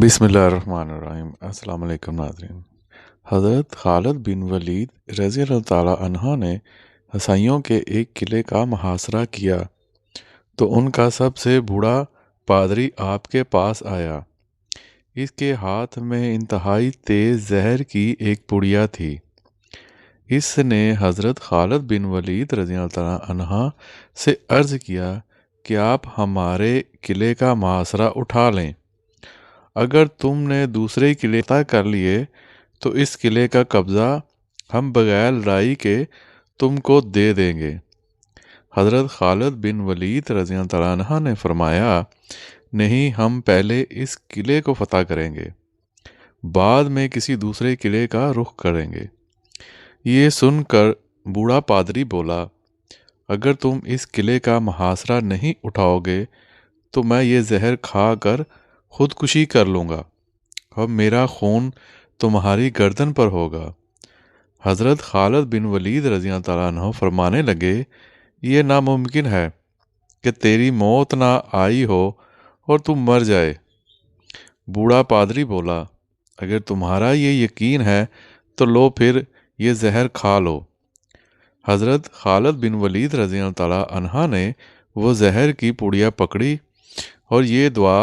بسم اللہ الرحمن الرحیم۔ السلام علیکم ناظرین۔ حضرت خالد بن ولید رضی اللہ تعالیٰ عنہ نے حسائیوں کے ایک قلعے کا محاصرہ کیا تو ان کا سب سے بوڑھا پادری آپ کے پاس آیا۔ اس کے ہاتھ میں انتہائی تیز زہر کی ایک پڑیا تھی۔ اس نے حضرت خالد بن ولید رضی اللہ تعالیٰ عنہ سے عرض کیا کہ آپ ہمارے قلعے کا محاصرہ اٹھا لیں۔ اگر تم نے دوسرے قلعے فتح کر لیے تو اس قلعے کا قبضہ ہم بغیر لڑائی کے تم کو دے دیں گے۔ حضرت خالد بن ولید رضی اللہ تعالیٰ عنہ نے فرمایا، نہیں، ہم پہلے اس قلعے کو فتح کریں گے، بعد میں کسی دوسرے قلعے کا رخ کریں گے۔ یہ سن کر بوڑھا پادری بولا، اگر تم اس قلعے کا محاصرہ نہیں اٹھاؤ گے تو میں یہ زہر کھا کر خودکشی کر لوں گا اور میرا خون تمہاری گردن پر ہوگا۔ حضرت خالد بن ولید رضی اللہ تعالیٰ عنہ فرمانے لگے، یہ ناممکن ہے کہ تیری موت نہ آئی ہو اور تم مر جائے۔ بوڑھا پادری بولا، اگر تمہارا یہ یقین ہے تو لو پھر یہ زہر کھا لو۔ حضرت خالد بن ولید رضی اللہ تعالیٰ عنہ نے وہ زہر کی پڑیا پکڑی اور یہ دعا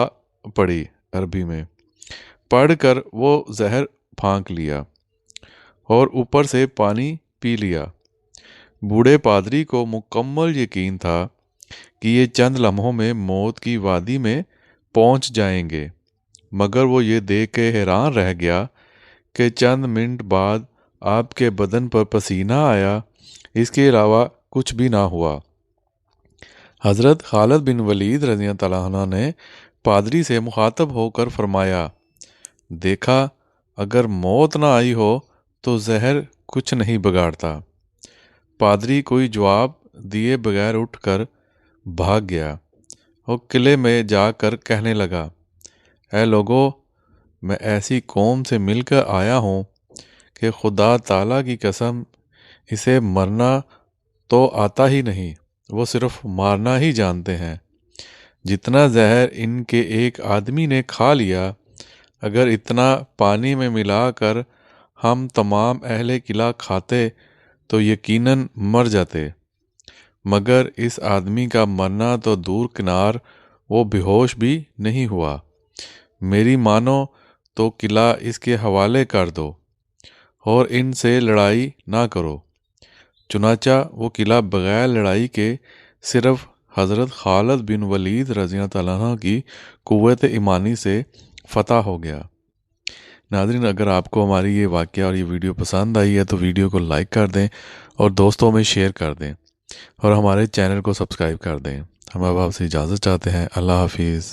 پڑھی عربی میں، پڑھ کر وہ زہر پھانک لیا اور اوپر سے پانی پی لیا۔ بوڑھے پادری کو مکمل یقین تھا کہ یہ چند لمحوں میں موت کی وادی میں پہنچ جائیں گے، مگر وہ یہ دیکھ کے حیران رہ گیا کہ چند منٹ بعد آپ کے بدن پر پسینہ آیا، اس کے علاوہ کچھ بھی نہ ہوا۔ حضرت خالد بن ولید رضی اللہ تعالیٰ عنہ نے پادری سے مخاطب ہو کر فرمایا، دیکھا، اگر موت نہ آئی ہو تو زہر کچھ نہیں بگاڑتا۔ پادری کوئی جواب دیے بغیر اٹھ کر بھاگ گیا اور قلعے میں جا کر کہنے لگا، اے لوگو، میں ایسی قوم سے مل کر آیا ہوں کہ خدا تعالیٰ کی قسم اسے مرنا تو آتا ہی نہیں، وہ صرف مارنا ہی جانتے ہیں۔ جتنا زہر ان کے ایک آدمی نے کھا لیا، اگر اتنا پانی میں ملا کر ہم تمام اہل قلعہ کھاتے تو یقیناً مر جاتے، مگر اس آدمی کا مرنا تو دور کنار، وہ بے ہوش بھی نہیں ہوا۔ میری مانو تو قلعہ اس کے حوالے کر دو اور ان سے لڑائی نہ کرو۔ چنانچہ وہ قلعہ بغیر لڑائی کے صرف حضرت خالد بن ولید رضی اللہ تعالیٰ عنہ کی قوت ایمانی سے فتح ہو گیا۔ ناظرین، اگر آپ کو ہماری یہ واقعہ اور یہ ویڈیو پسند آئی ہے تو ویڈیو کو لائک کر دیں اور دوستوں میں شیئر کر دیں اور ہمارے چینل کو سبسکرائب کر دیں۔ ہم اب آپ سے اجازت چاہتے ہیں۔ اللہ حافظ۔